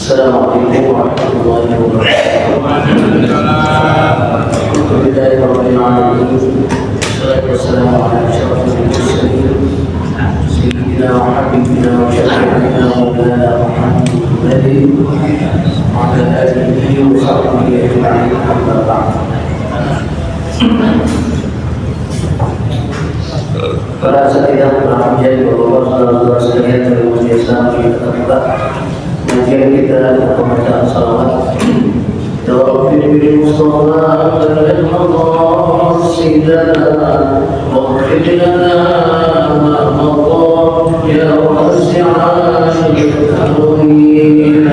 Assalamualaikum warahmatullahi wabarakatuh. Bismillahirrahmanirrahim. Wassalamu ala asyrafil mursalin sayyidina wa habibina wa syafi'ina wa maulana Muhammadin wa ala alihi wa sahbihi ajma'in. Amma ba'd. Para asatidzah menjadi Bapak-bapak sekalian dari Majelis Islam kita terbuka kajian kita dan pembacaan salawat. Tawafir bil Mustafa dan Allah sidana wa khidlana Allah ya wasi'an al-karim.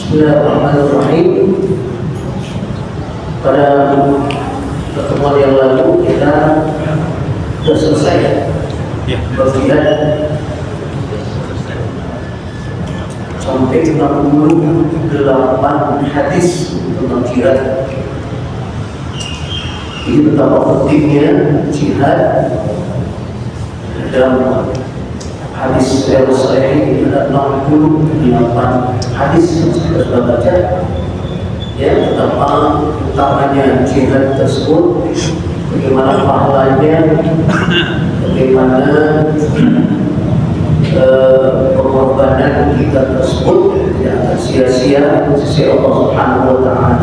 Bismillahirrahmanirrahim. Pada pertemuan yang lalu kita sudah selesai bagian sampai 68 hadis tentang jihad. Ini betapa pentingnya jihad dalam hadis yang sahih. Ada 68 hadis yang kita sudah baca, ya, betapa utamanya jihad tersebut, bagaimana pahalanya, bagaimana pengorbanan kita tersebut tidak akan sia-sia di sisi Allah Subhanahu wa Ta'ala,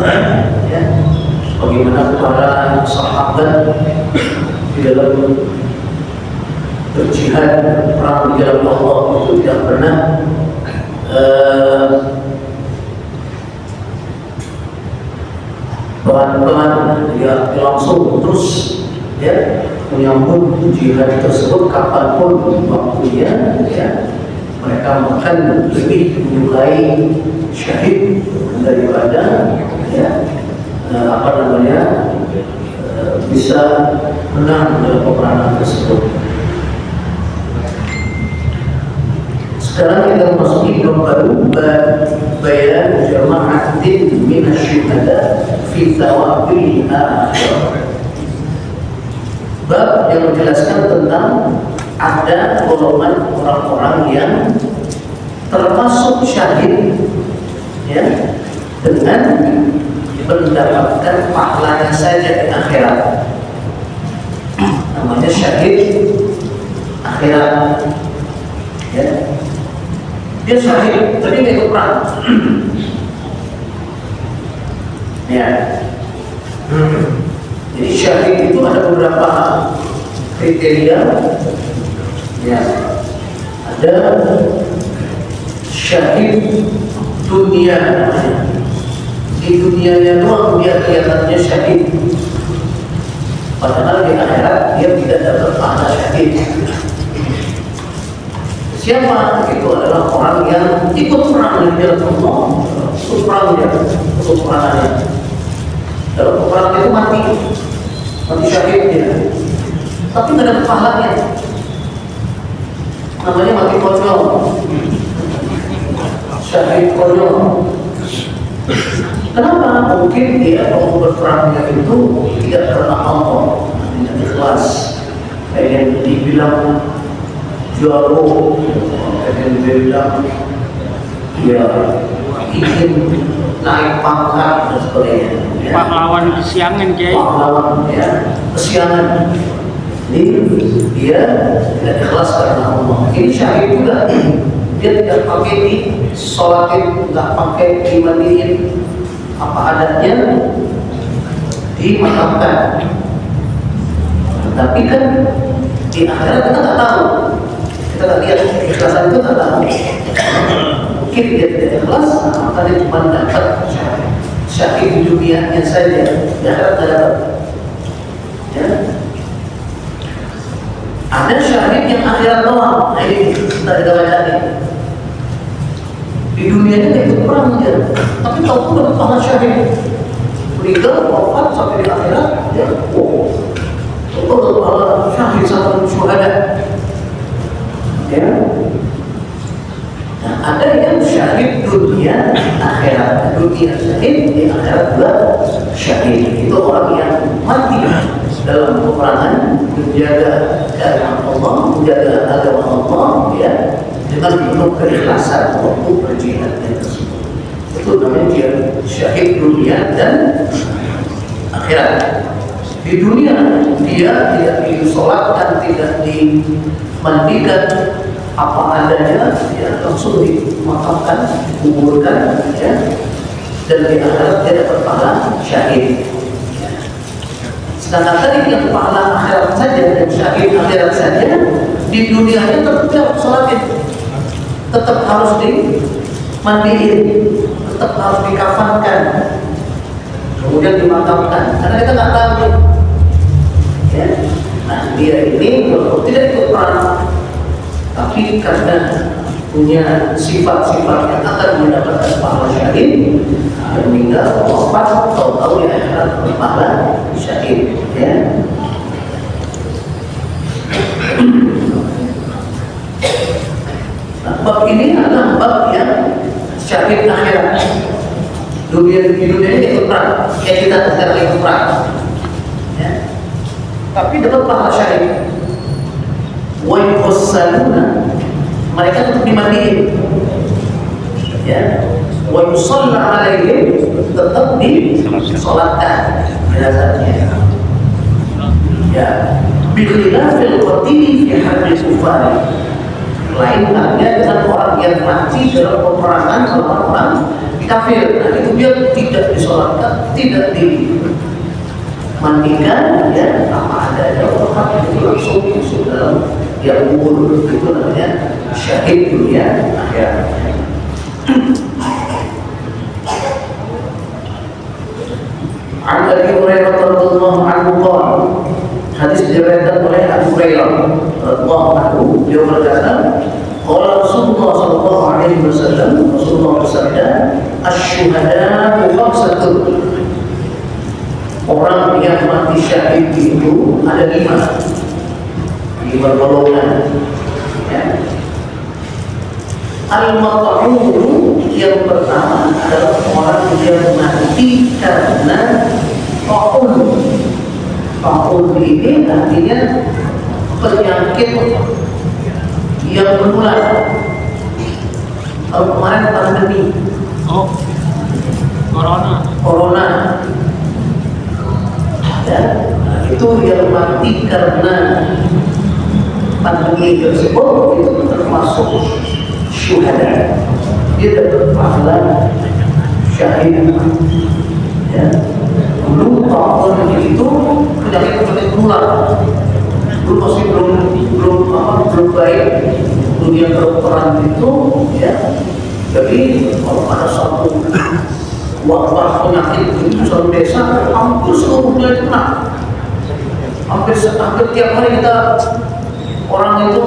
ya. Bagaimana para sahabat di dalam berjihad, perang di jalan Allah itu tidak pernah pelan-pelan, ya, langsung terus, ya, menyambut jihad tersebut kapanpun waktunya, ya. Mereka bahkan lebih menyukai syahid daripada, ya, bisa menang dalam peperangan tersebut. Sekarang kita memasuki bab baru, bayan jama'atin minasyuhada fi thawabil akhirah. Bab yang menjelaskan tentang ada golongan orang-orang yang termasuk syahid, ya, dengan mendapatkan pahalanya saja di akhirat. Namanya syahid akhirat. Ya. Dia syahid, tapi nggak ikut perang. Ya. Jadi syahid itu ada beberapa kriteria. Ya. Ada syahid dunia. Di dunianya doang dia kelihatannya syahid, padahal di akhirat dia tidak dapat pahala syahid. Siapa? Itu adalah orang yang ikut perang di jalan Allah, ikut perang dia, ikut perangannya. Dalam perang itu mati syahid dia, tapi tidak ada pahalanya. Namanya mati konyol, syahid konyol. Kenapa? Mungkin dia mau berperangnya itu tidak karena Allah, tidak ikhlas. Kayak yang dibilang jago, kayak yang dibilang ya ingin naik pangkat dan sebagainya. Ya. Pahlawan kesiangan, Kiai. Pahlawan ya, kesiangan. Ini dia tidak ikhlas karena Allah. Ini syahid juga. Dia tidak pakai di sholatin, tidak pakai dimandiin, apa adanya dimakamkan. Tapi kan di akhirat kita nggak tahu, kita nggak lihat ikhlasan itu, nggak tahu. Mungkin dia tidak ikhlas, maka dia cuma dapat syahid di dunianya saja, di akhirat nggak dapat. Ya. Ada syahid yang akhirat doang. Nah ini kita baca nih. Di dunia ini ikut perang dia, tapi tahu pun dapat pahala syahid. Meninggal, wafat sampai di akhirat, ya, itu dapat pahala syahid sama syuhada. Ya. Nah, ada yang syahid dunia akhirat, dunia syahid di akhirat juga syahid. Itu orang yang mati dalam peperangan, menjaga agama Allah, menjaga agama Allah, ya, dengan penuh keikhlasan waktu berjihadnya tersebut. Itu namanya dia syahid dunia dan akhirat. Di dunia dia tidak disolatkan, tidak dimandikan, apa adanya, ya, langsung dimakamkan, dikuburkan, ya, dan di akhirat dia dapat pahala syahid. Sedangkan tadi yang pahala akhirat saja dan syahid akhirat saja, di dunianya tetap sholatin, tetap harus dimandiin, tetap harus dikafankan, kemudian dimakamkan, karena kita nggak tahu. Ya. Nah dia ini kalau tidak ikut perang, tapi karena punya sifat-sifat yang akan mendapatkan pahala syahid, yang meninggal wafat, tahu-tahu di akhirat pahala syahid. Ya. Nah, bab ini adalah bab yang syahid akhirat. Di dunia ini ikut perang, ya kita sekarang ikut perang, ya. Tapi dapat pahala syahid. Wa yusaluna, mereka tetap dimandiin, ya. Wa yusalla alaihim, tetap disolatkan jenazahnya. Ya, bikhilafil qatili fi haqqil kufar. Lain halnya dengan orang yang mati dalam peperangan melawan orang kafir. Nah, itu dia tidak disolatkan, tidak dimandikan, ya, apa adanya, orang itu langsung masuk dalam dia kubur. Itu namanya syahid dunia akhirat. An Abi Hurairah radhiyallahu anhu qala, hadis diriwayatkan oleh Abu Hurairah radhiyallahu anhu, beliau berkata, qala Rasulullah sallallahu alaihi wasallam, Rasulullah bersabda, asy-syuhada'u khamsatun, orang yang mati syahid itu ada 5 golongan, ya. Al-mat'un, yang pertama adalah orang yang mati karena ta'un. Ta'un ini artinya penyakit yang menular. Kalau kemarin pandemi, corona, ya, itu yang mati karena pandemi tersebut itu termasuk syuhada, dia dapat pahala syahid. Ya, dulu tahun itu penyakit menular, dulu masih belum baik dunia kedokteran itu, ya. Jadi kalau ada satu wabah penyakit itu satu desa, hampir seluruhnya itu kena. Hampir tiap hari kita orang itu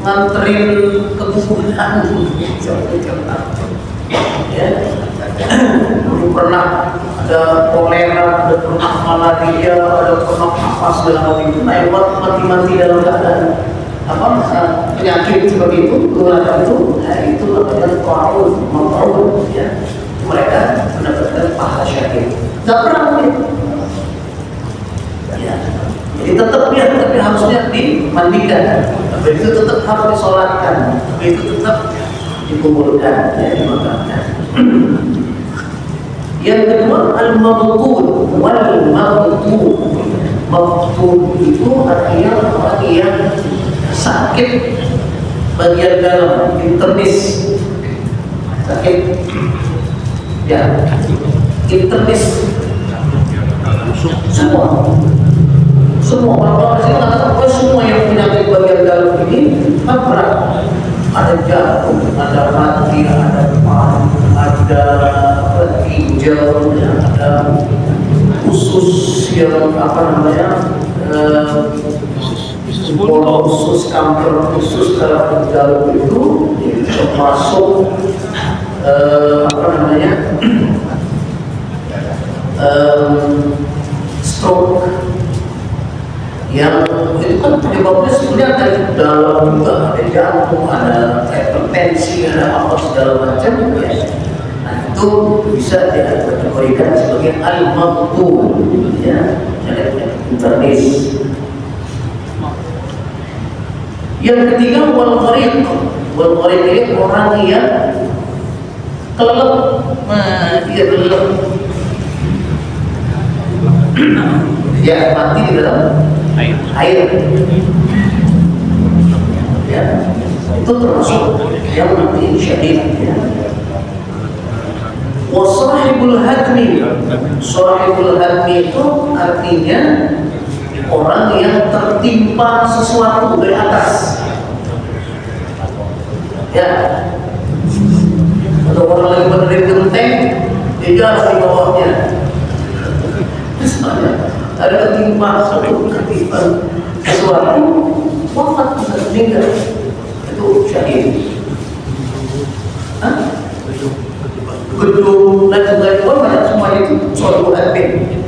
nganterin ke kuburan. Ya, dulu pernah ada kolera, ada pernah malaria, ada pernah apa segala macam itu. Nah, yang mati dalam keadaan penyakit seperti itu, kelurahan itu, nah itu namanya ta'awun, ya. Mereka mendapatkan pahala syahid. Tidak pernah mungkin. Ya. Jadi tetap ya, tapi harusnya dimandikan. Tapi itu tetap harus disolatkan. Tapi itu tetap dikumpulkan, ya, dimakamkan. Yang kedua, al-mabtul wal-mabtul. Mabtul itu artinya orang yang sakit bagian dalam, internis, sakit, ya, internis. Semua orang-orang sini mengatakan semua yang penyakit bagian dalam ini berat. Ada jantung, ada hati, ada paru, ada ginjal, ada usus yang usus kanker usus dalam itu termasuk stroke, yang itu kan penyebabnya sebenarnya dari dalam juga, ada jantung, ada hipertensi, ada apa segala macam, ya. Nah itu bisa dikategorikan sebagai al-mabtul, ya, internis. Yang ketiga, wal-gharib. Wal-gharib ini orang yang kelelep, dia kelelep, ya, mati di dalam air. Ya, itu termasuk yang mati syahid, ya. Wasahibul hadmi. Sahibul hadmi itu artinya orang yang tertimpa sesuatu dari atas, ya. Atau orang lagi berdiri genteng, dia jalan di bawahnya. Misalnya ada ketimpa sesuatu, wafat, meninggal, itu syahid. Gedung dan sebagainya, banyak semuanya itu suatu hadmin,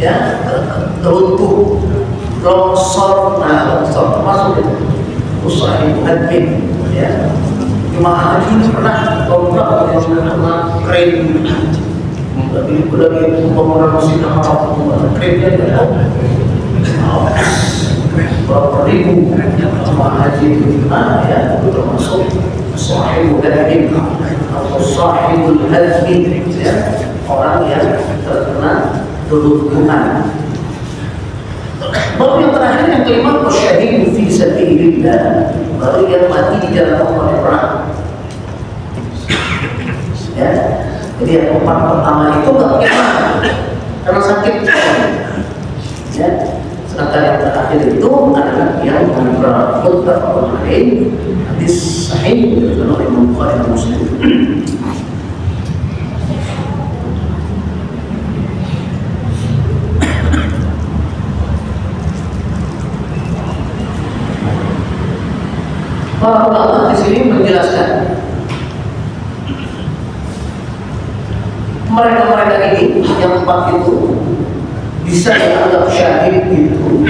ya, teruntuh, longsor, longsor termasuk itu usaha hadmin, ya. Jemaah haji ini pernah lomba dengan keren, tapi lagi pembangunan Masjidil Haram, kerennya tidak tahu berapa ribu jemaah haji itu, ya, itu termasuk sahibul hadmin atau sahibul hadmin, ya, orang yang terkena runtuhan. Baru yang terakhir, yang kelima, wasyahid fi sabilillah, baru yang mati di jalan Allah perang. Ya, jadi yang empat pertama itu nggak kena karena sakit, ya. Sedangkan yang terakhir itu adalah yang muttafaqun alaih, hadis sahih dari Imam Bukhari dan Muslim. Para ulama di sini menjelaskan mereka ini yang empat itu bisa dianggap syahid itu,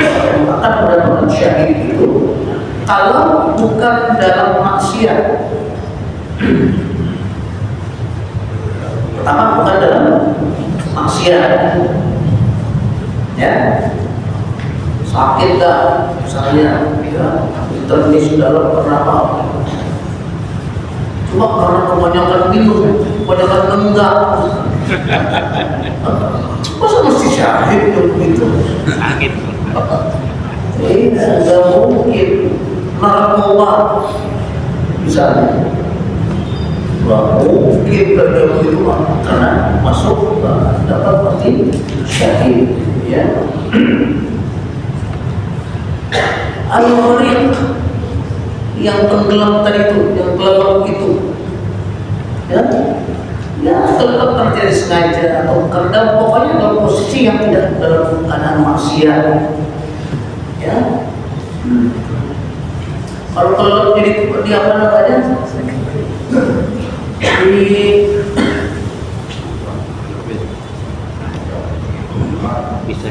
akan mendapatkan syahid itu kalau bukan dalam maksiat. Pertama, bukan dalam maksiat, ya. Sakit dah, misalnya, ya, ternis dalam pernapasan, cuma karena kebanyakan minum, kebanyakan nenggak, masa mesti syahid begitu? Sakit. ini nggak mungkin narkoba misalnya, nggak mungkin pada itu karena masuk dapat mati syahid, ya. Al-Gharib yang tenggelam tadi itu, yang kelelep itu, ya, kelelep terjadi sengaja atau karena pokoknya dalam posisi yang tidak dalam keadaan maksiat, ya. Kalau kelelep jadi di apa namanya, di bisa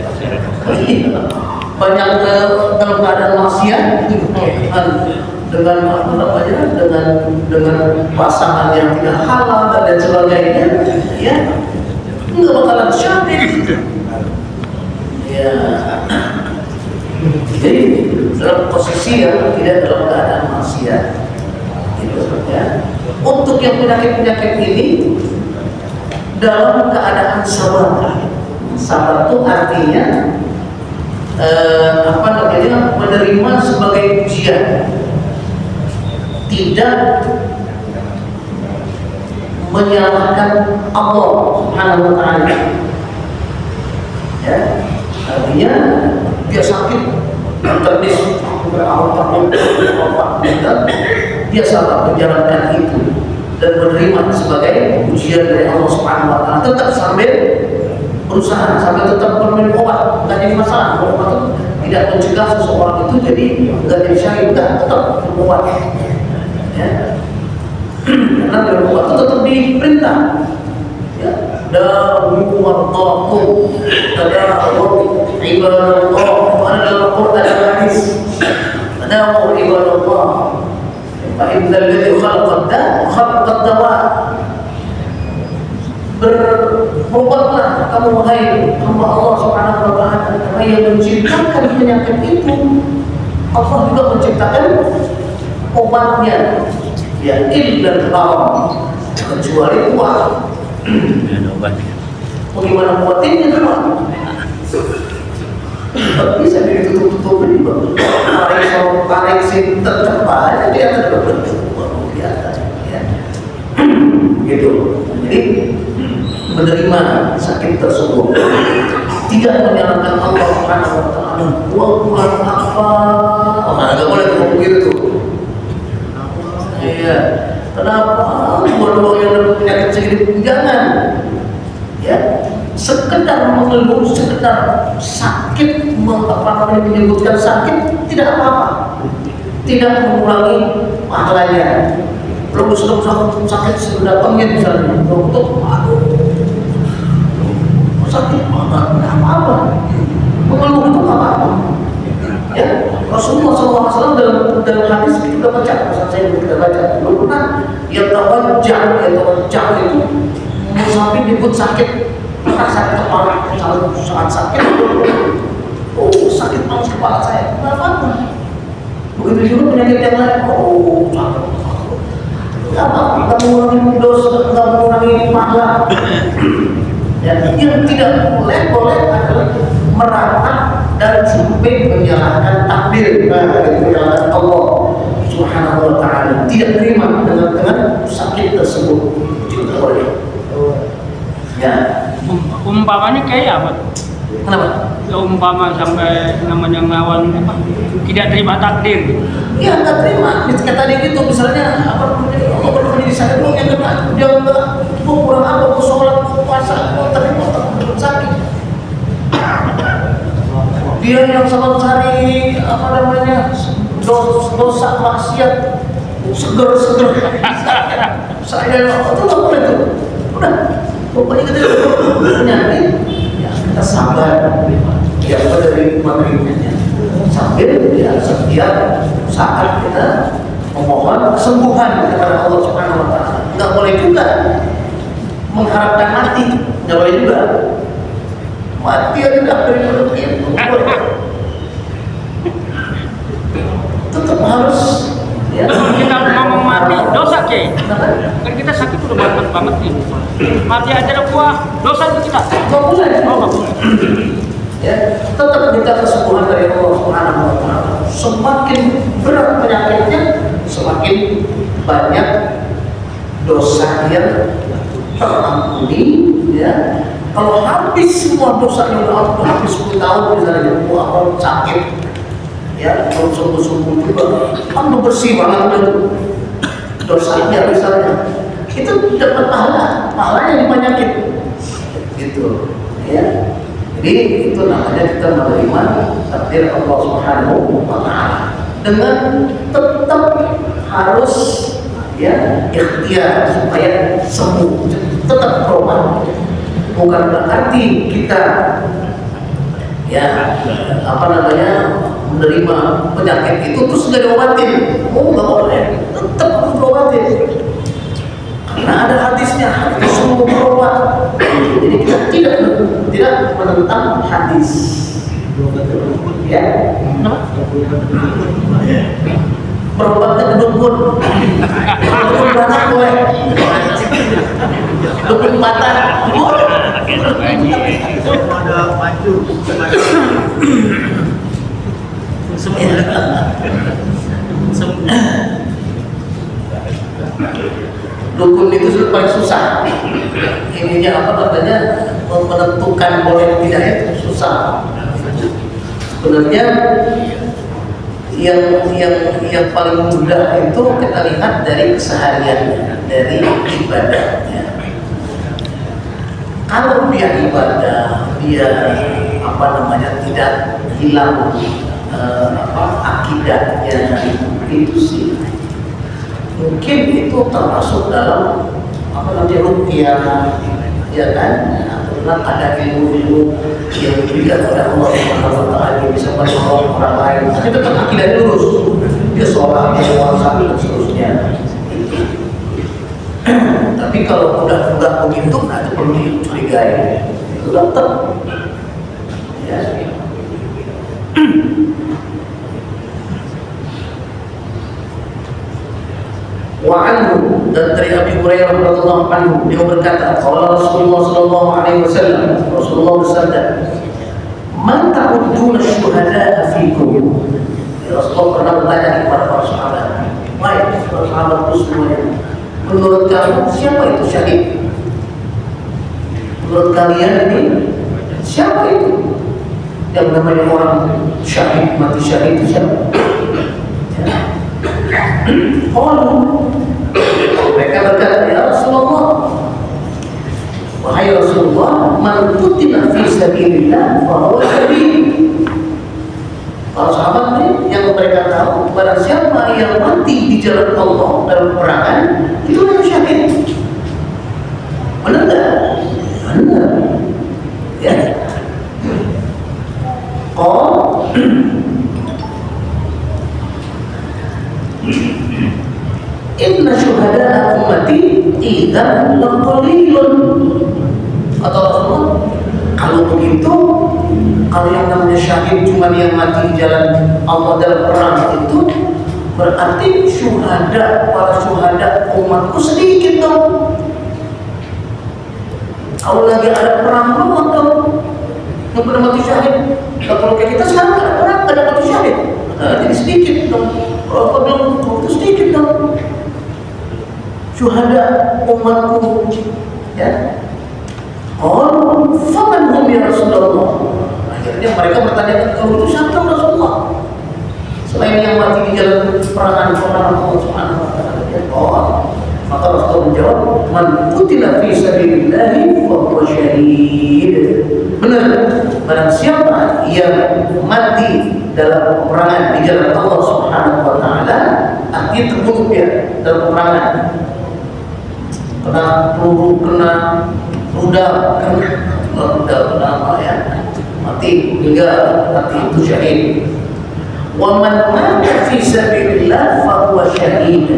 banyak dalam keadaan maksiat dengan apa namanya, dengan pasangan yang tidak halal dan lain sebagainya, ya nggak bakalan syahid, ya. Jadi dalam posisi yang tidak dalam keadaan maksiat, gitu, ya. Untuk yang penyakit ini dalam keadaan sabar. Sabar itu artinya apa namanya, menerima sebagai ujian, tidak menyalahkan Allah Subhanahu wa Ta'ala, ya. Artinya dia sakit, tertis berapa dia sabar menjalankan itu dan menerima sebagai ujian dari Allah Subhanahu wa Ta'ala, tetap sambil berusaha, sampai tetap berminum obat, nggak jadi masalah. Obat itu tidak mencegah seseorang itu jadi nggak jadi syahid, nggak, tetap minum obat, ya. Karena minum obat itu tetap diperintah, ya. Dawu wartakum, tadawu ibadallah, mana dalam Quran dan hadis, tadawu ibadallah. Fa innal ladzi khalaqad dawa, berobatlah kamu wahai hamba Allah Subhanahu wa Ta'ala, karena yang menciptakan penyakit itu Allah juga menciptakan obatnya, ya, illa al-haram, kecuali uang. Bagaimana buatinnya tuh? Tidak bisa ditutup-tutupin, tarik sini tercapai, dia akan berbentuk biasa, ya. Gitu. Jadi menerima sakit tersebut, tidak menyalahkan Allah Subhanahu wa Ta'ala. Kurang apa? Mana nggak boleh ngomong gitu. Iya. Kenapa? Dua-dua yang ada penyakit segini, jangan. Ya, sekedar mengeluh, sekedar sakit, menyebutkan sakit, tidak apa-apa, tidak mengurangi pahalanya. Kalau sudah sakit sudah pengen misalnya, dokter, aduh, sakit mana? Tidak apa-apa, mengeluh itu tidak apa-apa. Ya, Rasulullah SAW dalam hadis kita baca, saya kita baca, belum pernah yang tawajjah itu sampai disebut sakit, sakit kepala, sangat sakit. Oh, sakit panas kepala saya, tidak apa-apa. Begitu juga penyakit yang lain, oh, sakit. Apa? Kita mengurangi dosa, kita mengurangi pahala. Ya, yang tidak boleh adalah meratap dan sampai menyalahkan takdir, menyalahkan Allah Subhanahu wa Ta'ala. Tidak terima dengan sakit tersebut, tidak boleh. Ya. Umpamanya kayak apa? Kenapa? Ya, umpama sampai namanya ngelawan apa? Tidak terima takdir. Iya, nggak terima. Ketika tadi gitu, misalnya apa namanya, Allah berfirman di sana, yang kena dia nggak, kurang apa, sholat, puasa, terima sakit. Dia yang sama cari apa namanya, dosa maksiat, seger. Saya itu nggak boleh tuh. Udah, pokoknya kita penyakit, ya kita sabar. Ya, pada nikmatnya sambil ya setiap saat kita memohon kesembuhan kepada Allah Subhanahu wa Ta'ala. Nggak boleh juga mengharapkan mati, nggak boleh juga. Mati ya tidak itu, tetap harus. Ya. Kita ngomong mati, dosa Ki. Kan kita sakit udah banget nih. Mati aja udah kuah, dosa itu kita. Nggak boleh. Oh, nggak boleh. ya, tetap minta kesembuhan dari Allah Subhanahu wa taala. Semakin berat penyakitnya, semakin banyak dosa yang terampuni, ya. Kalau habis semua dosanya udah habis 10 tahun misalnya, orang sakit, ya, kalau sembuh juga, kan bersih banget tuh dosanya misalnya, itu dapat pahalanya dibanyakin, gitu, ya. Jadi itu namanya kita menerima takdir Allah Subhanahu wa taala dengan tetap harus, ya, ikhtiar supaya sembuh, tetap berobat. Bukan berarti kita, ya, menerima penyakit itu terus nggak diobatin. Oh, nggak boleh, tetap harus diobatin. Karena ada hadisnya, hadis semua berobat. Jadi kita tidak menentang hadis. Ya, berobatnya ke dukun. Dukun batak boleh. Dukun batak boleh. Ada maju. Dukun itu sudah paling susah. Ininya menentukan boleh tidak itu susah. Sebenarnya yang paling mudah itu kita lihat dari kesehariannya, dari ibadahnya. Kalau dia ibadah, dia tidak hilang akidahnya, itu sih mungkin itu termasuk dalam ruqyah, ya kan? Karena ada ilmu-ilmu yang diberikan oleh Allah Subhanahu wa taala yang bisa menolong orang lain, tapi tetap akidahnya lurus, dia sholat, dia puasa dan seterusnya. Tapi kalau udah begitu, itu perlu dicurigai. Itu dokter, ya. Wa anhu, dan dari Abi Hurairah radhiyallahu anhu, dia berkata, qala Rasulullah sallallahu alaihi wasallam, Rasulullah bersabda, "Man ta'udduna syuhada'a fikum?" Rasulullah pernah bertanya kepada para sahabat, "Wahai para sahabatku semuanya, menurut kamu siapa itu syahid? Menurut kalian ini siapa itu yang namanya orang syahid, mati syahid itu siapa?" Mereka berkata, "Ya Rasulullah, wahai Rasulullah, man qutila fi sabilillah fa huwa syahid." Para sahabat ini yang mereka tahu, barang siapa yang mati di jalan Allah dalam peperangan, itu yang syahid. Benar enggak? Benar. Ya. Inna syuhada'a ummati idzan laqalilun. Kata Rasulullah, kalau begitu, kalau yang namanya syahid cuma yang mati di jalan Allah dalam perang itu, berarti para syuhada umatku sedikit dong. Kalau lagi ada perang belum dong yang pada mati syahid. Kalau kayak kita sekarang ada perang, ada mati syahid, jadi sedikit dong. Kalau belum itu sedikit dong syuhada umatku, ya. Faman hum ya Rasulullah. Akhirnya mereka bertanya, kalau itu siapa Rasulullah selain yang mati di jalan peperangan Allah Subhanahu wa taala? Maka Rasulullah menjawab, man qutila fi sabilillah fa huwa syahid. Benar, barang siapa yang mati dalam peperangan di jalan Allah Subhanahu wa taala, artinya terbunuh dia dalam peperangan, kena peluru, kena rudal, mati hingga mati itu syahid. Wa man mata fi sabilillah fa huwa syahid.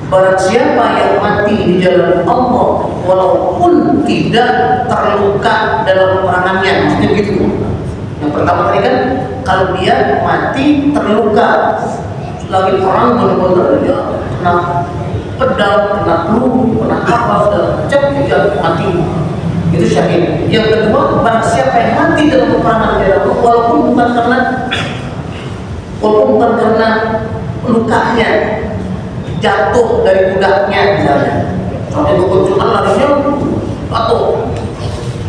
Barang siapa yang mati di jalan Allah walaupun tidak terluka dalam peperangannya, maksudnya gitu. Yang pertama tadi kan, kalau dia mati terluka lagi perang, benar-benar dia kena pedang, kena peluru, kena apa segala macam, dia mati. itu syahid. Yang kedua, barang siapa yang mati dalam peperangan jalan walaupun bukan karena lukanya jatuh dari kudanya misalnya, sampai kekunculan larinya atau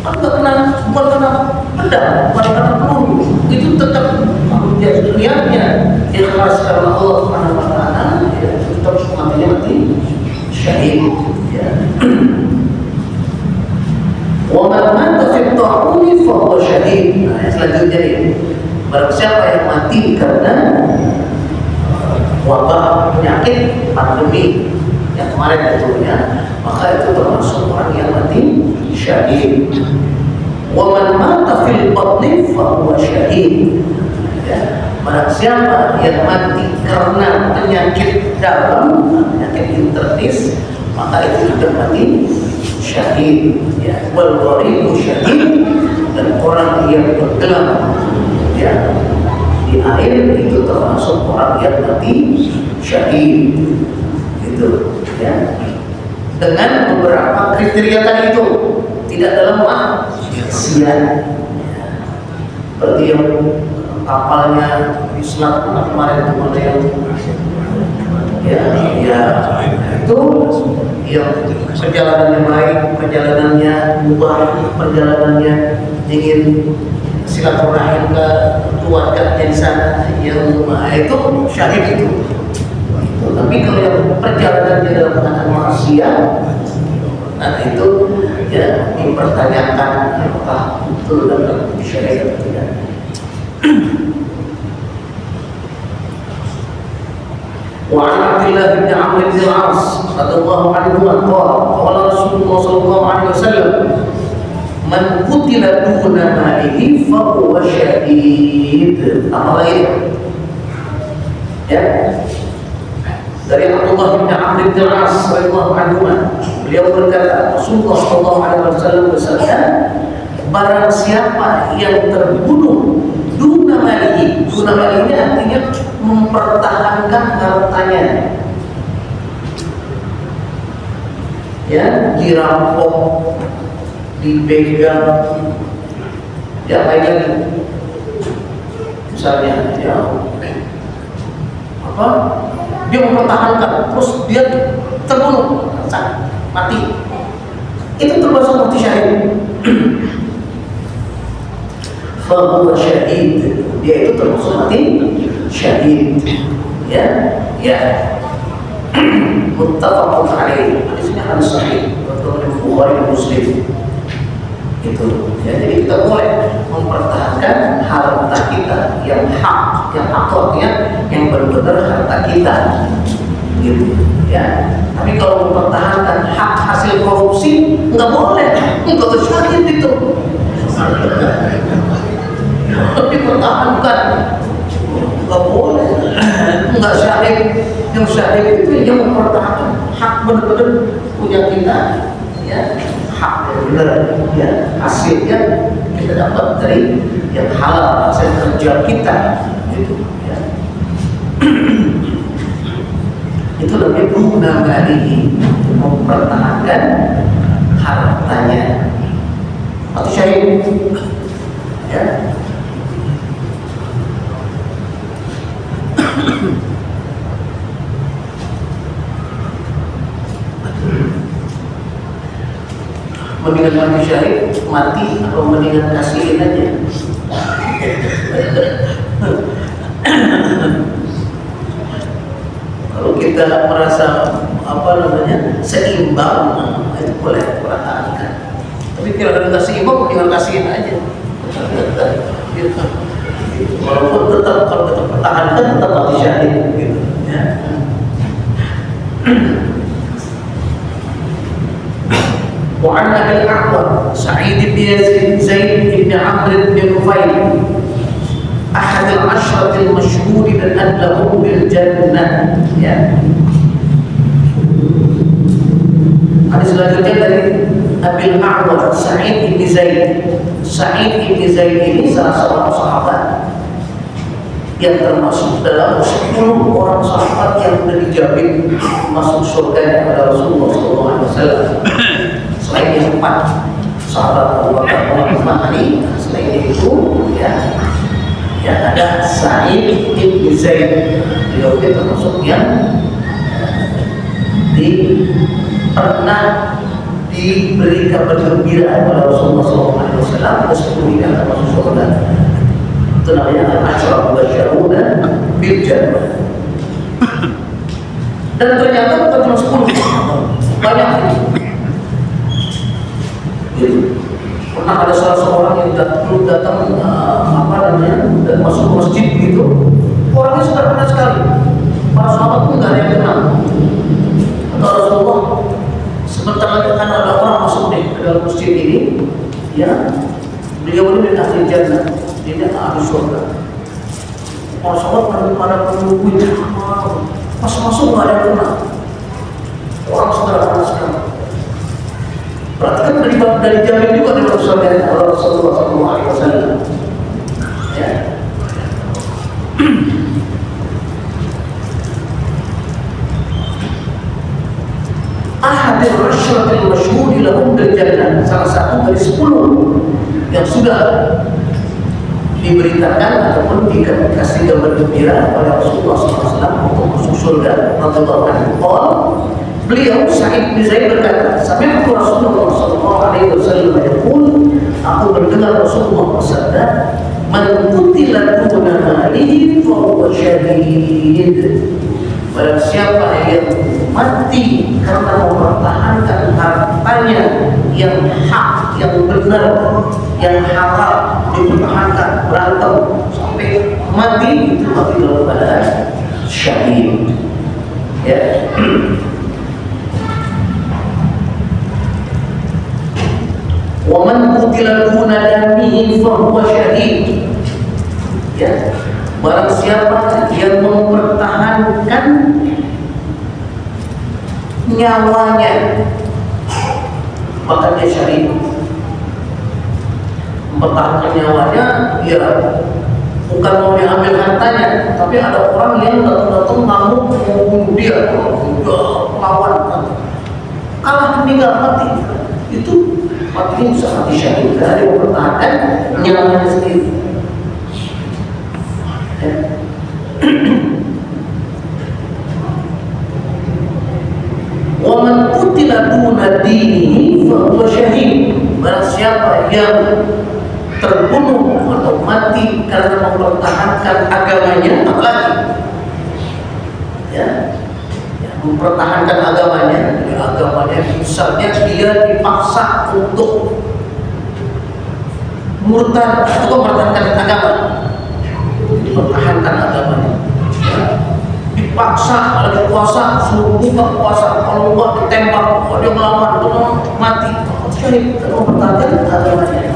bukan karena pedang, bukan karena peluru, itu tetap niatnya ikhlas karena Allah Subhanahu wa taala, ya, tetap mati syahid, ya. Wa man mata fi ta'uni fa huwa syahid. Nah, selanjutnya ini, barang siapa yang mati karena wabah, penyakit, pandemi yang kemarin tentunya, maka itu termasuk orang yang mati syahid. Wa man mata fil batni fa huwa syahid. Ya, barang siapa yang mati karena penyakit dalam, penyakit internis, maka itu sudah mati syahid. Ya, wal gharibu syahid, dan orang yang tenggelam, ya, di air itu termasuk orang yang mati syahid. Itu, ya. Dengan beberapa kriteria tadi itu, tidak dalam maksiat. Berarti yang kapalnya Islam kemarin itu mana yang itu yang perjalanannya baik, perjalanannya mubah, perjalanannya ingin silaturahim ke keluarganya di sana, yang itu syahid itu. Tapi kalau yang perjalanannya dalam keadaan maksiat, nah itu ya dipertanyakan apakah betul dalam syariat atau tidak. وعن عبد الله بن عمرو بن العاص رضي الله عنهما قال قال رسول الله صلى الله عليه وسلم من قتل دون ماله فهو شهيد. Apalagi ya, dari Abdullah bin Amr bin Al-As radhiyallahu anhu, beliau berkata, Rasulullah sallallahu alaihi wasallam bersabda, barang siapa yang terbunuh duna malihi, duna malihi artinya mempertahankan hartanya, ya, dirampok, dibegal, diapain lagi, misalnya, ya, apa? Dia mempertahankan, terus dia terbunuh, mati. Itu termasuk mati syahid. Fahuwa syahid, dia itu termasuk mati syahid. Ya, ya. Muttafaqun alaih. Hadisnya hadis sahih, riwayat Bukhari dan Muslim. Itu. Ya, jadi kita boleh mempertahankan harta kita yang hak, yang haknya, yang benar-benar harta kita. Gitu, ya. Tapi kalau mempertahankan hak hasil korupsi, nggak boleh. Nggak syahid itu. Dipertahankan, nggak boleh. Nggak syahid. Yang syahid itu yang mempertahankan hak benar-benar punya kita, ya. Hak yang benar, ya. Hasilnya kita dapat dari yang halal, hasil kerja kita, gitu, ya. Itu namanya guna malihi, mempertahankan hartanya. Atau syahid, ya. Mendingan mati syahid, mati, atau mendingan kasihin aja. Kalau kita merasa seimbang, itu boleh pertahankan. Tapi kalau kita seimbang, mendingan kasihin aja. Walaupun tetap, kalau kita pertahankan, tetap mati syahid, gitu, ya. وعن أبي الأحوص سعيد بن يزيد زيد بن عمرو بن نفيل أحد العشرة المشهور بأن لهم بالجنة. Ya. Hadis selanjutnya dari Abil A'war Sa'id bin Zaid. Sa'id bin Zaid ini salah seorang sahabat yang termasuk dalam 10 orang sahabat yang sudah dijamin masuk surga kepada Rasulullah SAW. Selain yang 4 sahabat Abu Bakar Umar Ali. Selain itu ada Sa'id bin Zaid. Beliau itu termasuk yang pernah diberi kabar gembira oleh Rasulullah SAW ke 10 bidang termasuk surga. Itu namanya al-Ashraf Basyaruna bil Jannah. Dan ternyata bukan cuma 10, banyak gitu. Pernah ada salah seorang yang datang dan masuk ke masjid gitu. Orangnya sederhana sekali. Para sahabat pun nggak ada yang kenal. Kata Rasulullah, sebentar lagi akan ada orang masuk ke dalam masjid ini, beliau ini dari ahli jannah, dia ahli surga. Para sahabat pada menunggu masuk nggak ada yang kenal. Orang sederhana sekali. Perhatikan dari jamin juga dari Rasulullah SAW. Ya. Ahadul asyratil masyhuri lahum bil jannah, salah satu dari 10 yang sudah diberitakan ataupun dikasih kabar gembira oleh Rasulullah SAW untuk masuk surga. Beliau Sa'id bin Zaid berkata, sami'tu Rasulullah SAW yaqul, aku mendengar Rasulullah bersabda, man qutila duna malihi fa huwa syahid. Barang siapa yang mati karena mempertahankan hartanya yang hak, yang benar, yang halal, dipertahankan, berantem sampai mati, itu mati dalam keadaan syahid. Ya. Wa man qutila duna damihi fa huwa syahid. Ya. Barang siapa yang mempertahankan nyawanya, maka dia syahid. Mempertahankan nyawanya, ya bukan mau diambil hartanya, tapi ada orang yang datang ngamuk mau bunuh dia, melawan, kalah meninggal mati. Itu matinya bisa mati syahid karena dia mempertahankan nyawanya sendiri. Wa man qutila duna dinihi fa huwa syahid. Barang siapa yang terbunuh atau mati karena mempertahankan agamanya, apalagi mempertahankan agamanya, misalnya dia dipaksa untuk murtad atau mempertahankan agama, mempertahankan agamanya, dipaksa oleh kuasa, suruh buka puasa, kalau buat ditembak, kalau dia melawan, itu mati, syahid karena mempertahankan agamanya.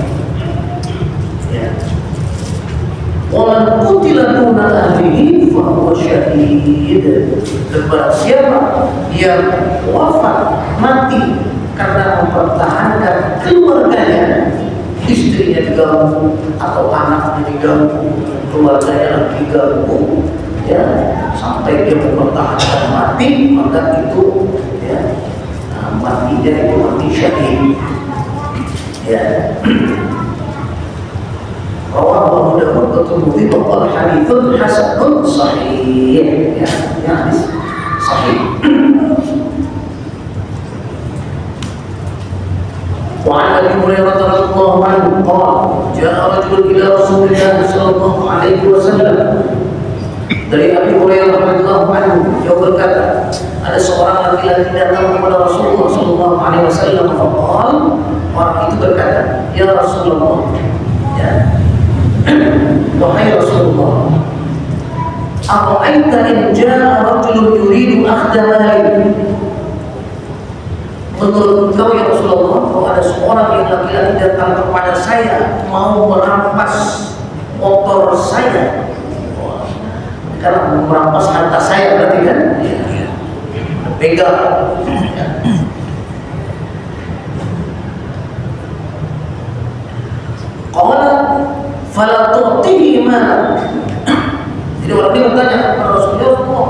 Wa man qutila duna ahlihi fa huwa syahid. Dan barang siapa yang wafat mati karena mempertahankan keluarganya, istrinya diganggu atau anaknya diganggu, keluarganya diganggu, sampai dia mempertahankan mati, maka itu matinya itu mati syahid. Rawahu Abu Dawud wa Tirmidzi wa qala haditsun hasanun sahih. Hadis sahih. Wa 'an Abi Hurairah radhiyallahu anhu qala jaa rajulun ila Rasulillah sallallahu alaihi wasallam. Dari Abi Hurairah radhiyallahu anhu, dia berkata, ada seorang laki-laki datang kepada Rasulullah sallallahu alaihi wasallam. Orang itu berkata, ya Rasulullah, wahai Rasulullah, ara'aita in jaa rajulun yuridu akhdha mali. Menurut engkau ya Rasulullah, kalau ada seorang yang laki-laki datang kepada saya mau merampas motor saya, karena merampas harta saya berarti kan, pegang. Qala fala tu'tihi ma. Jadi orang ini bertanya kepada Rasulullah,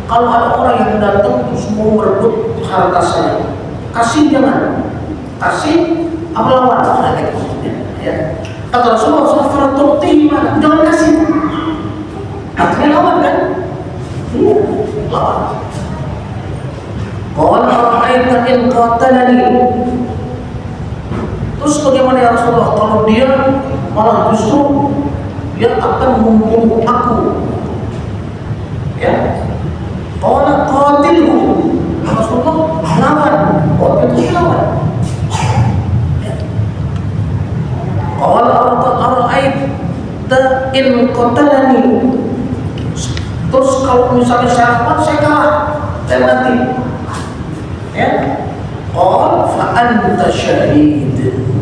kalau ada orang yang datang terus mau merebut harta saya, kasih jangan, kasih apa lawan? Ya. Kata Rasulullah SAW, jangan kasih. Artinya lawan kan? Iya, lawan. Qala ara'aita in qatalani. Terus bagaimana ya Rasulullah kalau dia malah justru dia akan membunuh aku? Ya. Qala qatilhu. Rasulullah lawan. Qatilhu lawan. Qala ara'aita in qatalani. Terus kalau misalnya saya kalah, saya mati. Ya, qal fa anta syahid.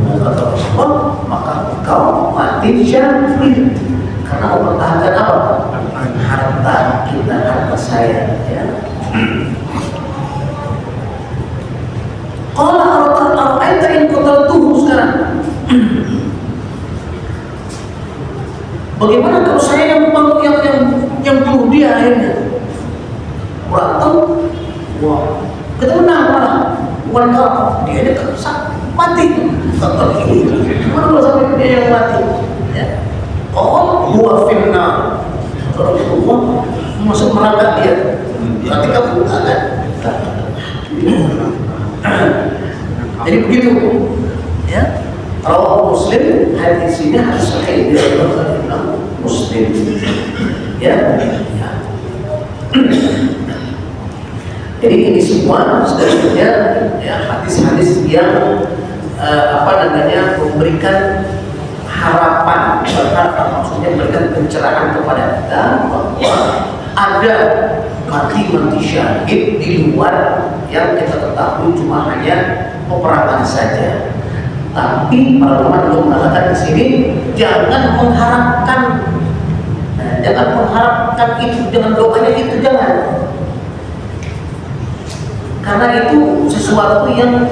Kata Rasulullah, maka engkau mati syahid karena mempertahankan apa? Harta kita, harta saya. Ya. Qala ara'aita in qataltuhu. Sekarang bagaimana kalau saya yang bunuh dia akhirnya? Berantem, wah, kita menang malah, bukan kalah, dia ini mati. Gimana kalau sampai dia yang mati? Ya. Oh, huwa finna. Rasulullah masuk neraka dia. Berarti kamu kan? Jadi begitu, ya. Rawahu Muslim, hadis ini harus sahih dari Imam Muslim. Ya. Jadi ini semua sebenarnya ya hadis-hadis yang memberikan harapan, maksudnya memberikan pencerahan kepada kita bahwa ada mati syahid di luar yang kita ketahui cuma hanya peperangan saja. Tapi para ulama juga mengatakan di sini jangan mengharapkan, itu, jangan doanya itu, jangan. Karena itu sesuatu yang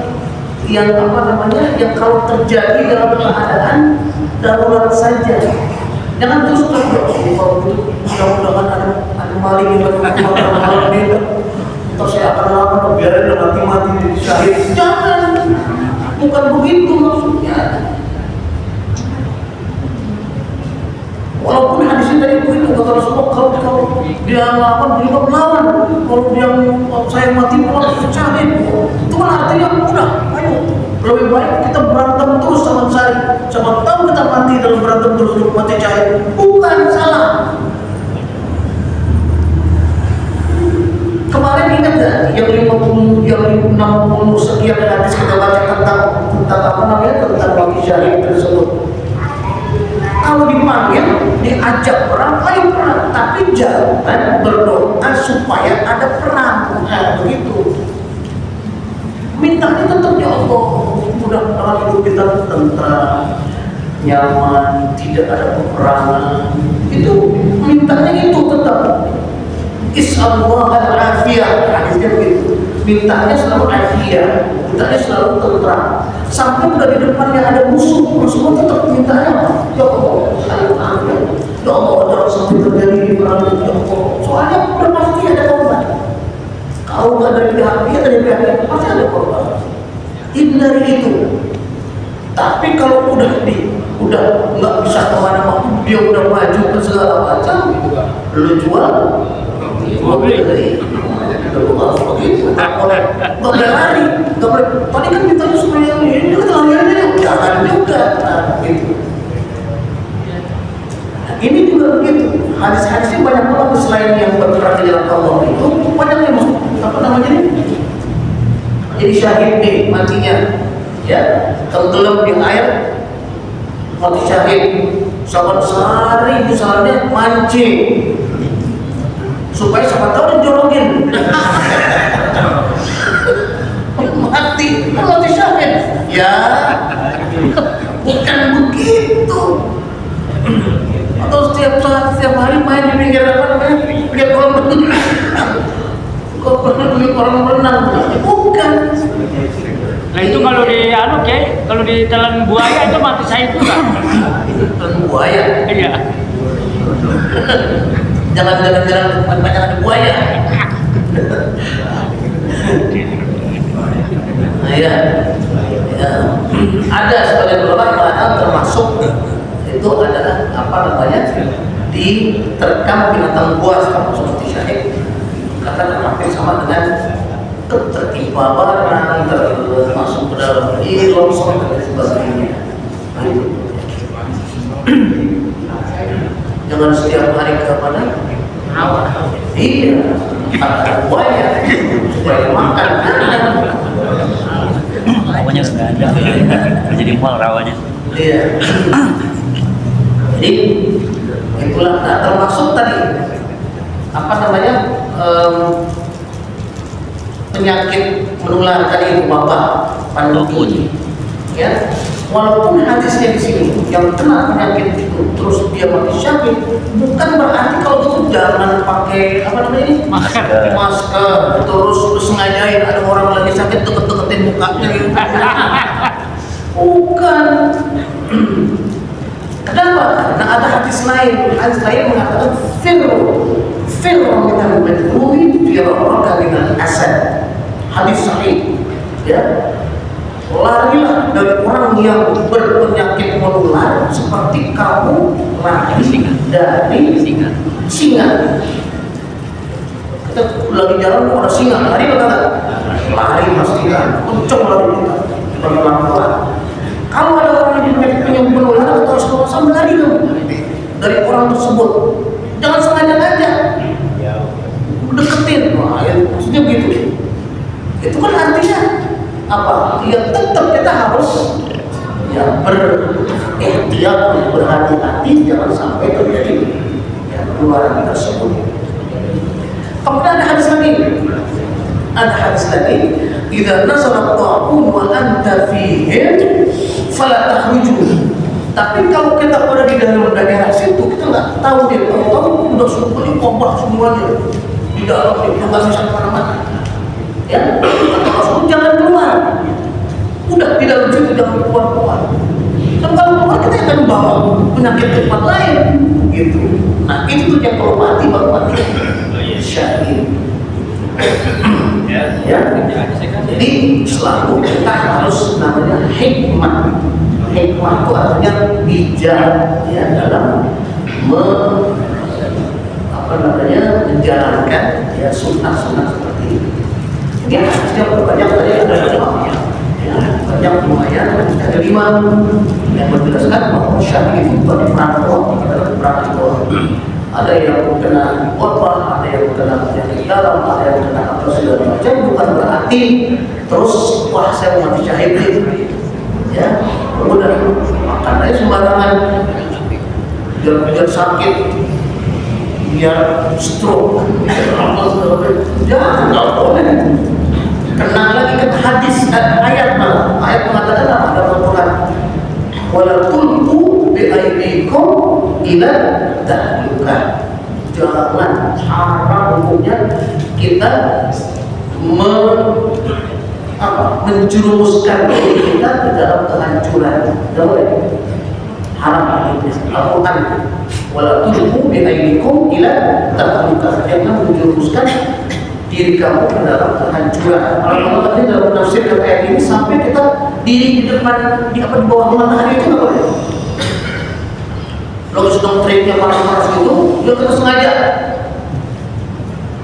kalau terjadi dalam keadaan darurat saja. Jangan terus berdoa, mudah-mudahan ada maling yang malam ini, terus saya akan lama biarin mati syahid. Jangan, bukan begitu maksudnya. Walaupun hadisnya tadi begitu, kata Rasulullah, kalau dia melawan, beliau melawan. Kalau dia saya mati pulang syahid, itu kan artinya udah, ayo lebih baik kita berantem terus sama saya. Sama tahu kita mati dalam berantem terus untuk mati syahid, bukan salah. Kemarin ingat gak yang 50, yang 60 sekian hadis kita baca tentang apa namanya, tentang mati syahid tersebut. Kalau dipanggil, diajak perang, ayo perang, tapi jangan berdoa supaya ada perang. Nah, begitu. Mintanya tetap, ya Allah, mudah-mudahan hidup kita tentram, nyaman, tidak ada peperangan. Itu mintanya itu tetap. Is'alullah al-afiyah, hadisnya begitu. Mintanya selalu afiyah, mintanya selalu tentram. Sampai udah di depannya ada musuh tetap mintanya apa? Ya Allah, ayo ambil. Ya Allah, jangan sampai terjadi di perang. Ya Allah, soalnya udah pasti ada korban. Kalau nggak dari pihak dia, dari pihak dia, pasti ada korban. Hindari itu. Tapi kalau udah nggak bisa kemana-mana, dia udah maju ke segala macam, lu jual beli. Nggak boleh lari, nggak boleh. Tadi kan mintanya supaya ini kan lariannya jangan juga. Nah, gitu. Ini juga begitu. Hadis-hadisnya banyak banget selain yang berperang di jalan Allah itu banyak yang apa namanya ini? Jadi syahid nih matinya, ya tenggelam di air, mati syahid. Sahabat sehari misalnya mancing supaya siapa tahu dijolongin. mati syahid. Ya, bukan begitu. Atau setiap hari main di pinggir pinggir kolam renang. Bukan. Nah itu kalau di kalau ditelan buaya itu mati syahid juga. Telan buaya. Iya. Jangan banyak ada buaya. Nah, ya. Ada sebagian ulama yang mengatakan termasuk itu adalah apa namanya, diterkam binatang buas termasuk seperti syahid, karena hampir sama dengan ketertimpa barang, termasuk ke dalam longsor dan sebagainya. Nah, itu. Jangan setiap hari kepada rawa. Iya, ada buaya supaya makan. Rawanya sudah ada. Jadi mal rawanya. Iya. Jadi itulah, nah, termasuk tadi apa namanya, penyakit menular tadi, wabah, pandemi, ya. Walaupun hadisnya di sini yang kena penyakit itu terus dia mati syahid, bukan berarti kalau itu jangan pakai apa namanya ini, masker, terus sengajain ada orang lagi sakit deket-deketin mukanya gitu. Bukan. Kenapa? Karena ada hadis lain mengatakan firru minal madhuri firaraka minal asad. Hadis sahih, ya. Larilah dari orang yang berpenyakit menular seperti kamu lari dari singa. Kita lagi jalan ada singa, lari enggak? Lari pasti kan, kenceng lari kita, pelan-pelan. Kalau ada orang yang berpenyakit menular, terus sama lari kamu dari orang tersebut. Jangan sengaja-sengaja deketin, wah, ya, maksudnya begitu. Itu kan artinya apa? Ya tetap kita harus ya berikhtiar, berhati-hati, jangan sampai terjadi ya penularan tersebut. Kemudian ada hadis lagi, idza nazala ta'un wa anta fihim fala takhruju. Tapi kalau kita berada di dalam daerah situ, kita nggak tahu dia, tahu udah semuanya kompak semuanya di dalam, dia nggak bisa kemana-mana. Ya, atau jangan keluar. Udah di dalam situ jangan keluar. Dan kalau keluar kita akan bawa penyakit ke tempat lain, gitu. Nah itu tuh yang kalau mati baru mati syahid. Ya, jadi selalu kita harus namanya hikmah. Hikmah itu artinya bijak, ya, dalam menjalankan ya sunnah-sunnah seperti ini. Ya, setiap banyak tadi ada imamnya, ya, banyak lumayan ada 5 yang menjelaskan bahwa syahid itu bukan perantau, ada yang kena khotbah, ada yang kena penyakit dalam, ada yang kena apa segala macam, bukan berarti terus wah saya mau mati syahid nih, ya, udah makan aja sembarangan, biar sakit, biar stroke, jangan, nggak boleh. Kenal lagi ke hadis dan ayat malah. Ayat mengatakan apa dalam Quran? Wala tulqu bi aydikum ila tahlukah. Jangan, haram hukumnya kita menjerumuskan diri kita ke dalam kehancuran. Tidak boleh. Haram itu. Al-Quran. Wala tulqu bi aydikum ila tahlukah. Jangan menjerumuskan diri kamu ke dalam kehancuran. Kalau tadi dalam tafsir ayat ini sampai kita diri di depan di bawah matahari itu nggak boleh. Kalau sedang triknya panas-panas itu, ya kita sengaja.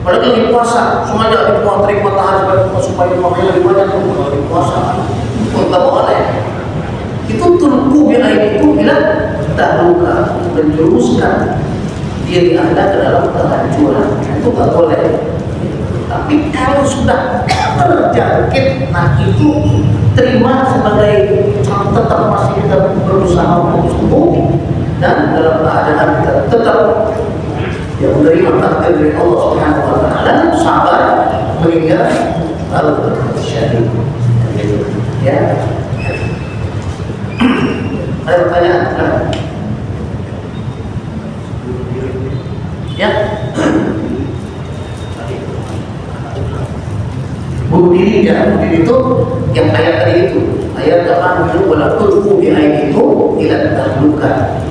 Padahal lagi puasa, sengaja di bawah terik matahari supaya makanya lebih banyak kalau di puasa. Itu nggak boleh. Itu tulku bilain itu bilang tahluka, menjerumuskan diri Anda ke dalam kehancuran. Itu nggak boleh. Tapi kalau sudah terjangkit, nah itu terima sebagai tetap masih kita berusaha untuk sembuh dan dalam keadaan kita tetap yang menerima takdir dari Allah Subhanahu wa taala, sabar hingga al-syahid. Ya. Ada pertanyaan? Ya. Bunuh diri itu yang ayat tadi itu, ayat apa itu, wala tulqu bi aydikum ila tahluka.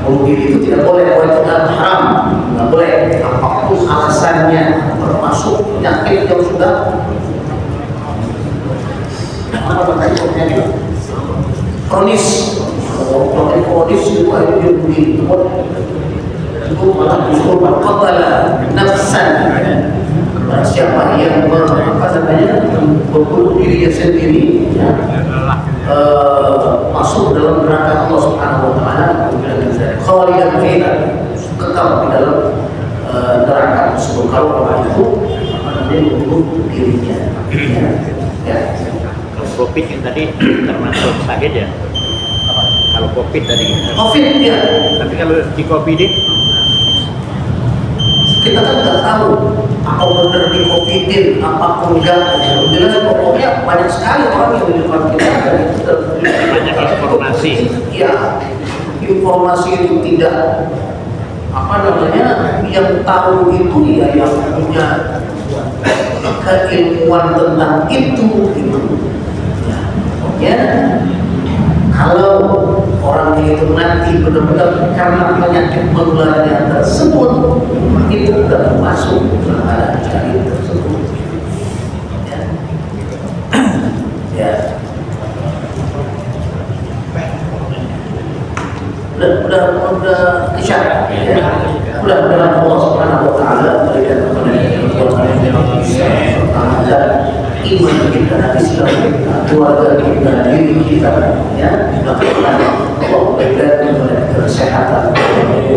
Bunuh diri itu tidak boleh, wajib haram, tidak boleh apapun alasannya, termasuk penyakit yang sudah apa namanya kronis. Kalau kronis itu ada dia begini, itu malah justru qatala nafsan. Siapa yang membunuh dirinya sendiri, ya, masuk dalam neraka Allah Subhanahu Wa Taala, khalidan fiha, kekal di dalam neraka tersebut. Kalau orang itu membunuh dirinya, ya. Kalau COVID yang tadi termasuk sakit ya? Kalau COVID tadi. COVID ya. Tapi kalau di COVID Kita kan nggak tahu apa benar di COVID-in, apa enggak. Jelas pokoknya banyak sekali orang yang di depan kita dan itu banyak informasi. Ya, informasi itu tidak apa namanya, yang tahu itu ya yang punya keilmuan tentang itu gitu. Ya, kalau orang itu nanti benar-benar karena penyakit menularnya tersebut, itu sudah termasuk dalam cari tersebut. Ya. Ya. Udah isyarat. Ya. Mudah-mudahan Allah Subhanahu Wa Taala berikan kepada kita iman kita, Islam kita, keluarga kita, diri kita, ya, Allah berikan kesehatan,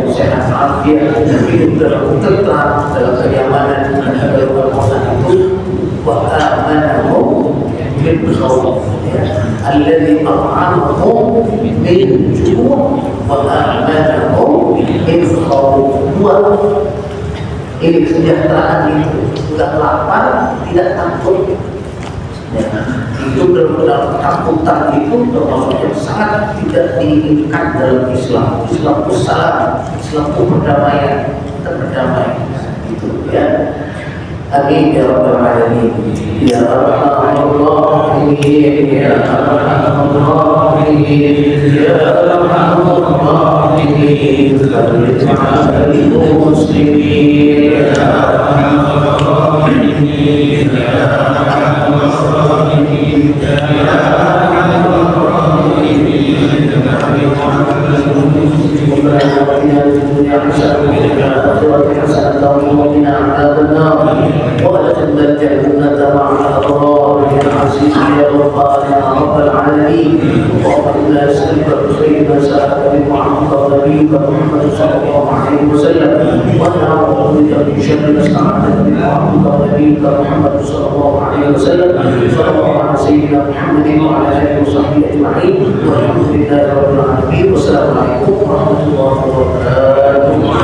sehat afiat, hidup dalam tenang, dalam kenyamanan, dan dalam kemudahan itu. Wa amanahum min khawf, alladzi at'amahum min ju' wa amanahum min khawf. Ini kesejahteraan itu, tidak lapar, tidak takut. Ya, itu dalam ketakutan itu termasuk yang sangat tidak diinginkan dalam Islam. Islam itu salam, Islam itu perdamaian, kita berdamai. Gitu ya. Amin ya rabbal alamin. Ya arhamar rahimin, ya arhamar rahimin, ya arhamar rahimin. Lil muslimin, ya arhamar rahimin, ya arhamar rahimin, ya arhamar rahimin. وأدخلنا الجنة مع الأبرار يا عزيز يا غفار يا رب العالمين. اللهم إنا نسألك بخير ما سألك منه عبدك ونبيك محمد صلى الله عليه وسلم، ونعوذ بك من شر ما استعاذك منه عبدك ونبيك محمد صلى الله عليه وسلم. صلى الله على سيدنا محمد وعلى آله وصحبه أجمعين، والحمد لله رب العالمين، والسلام عليكم ورحمة الله وبركاته.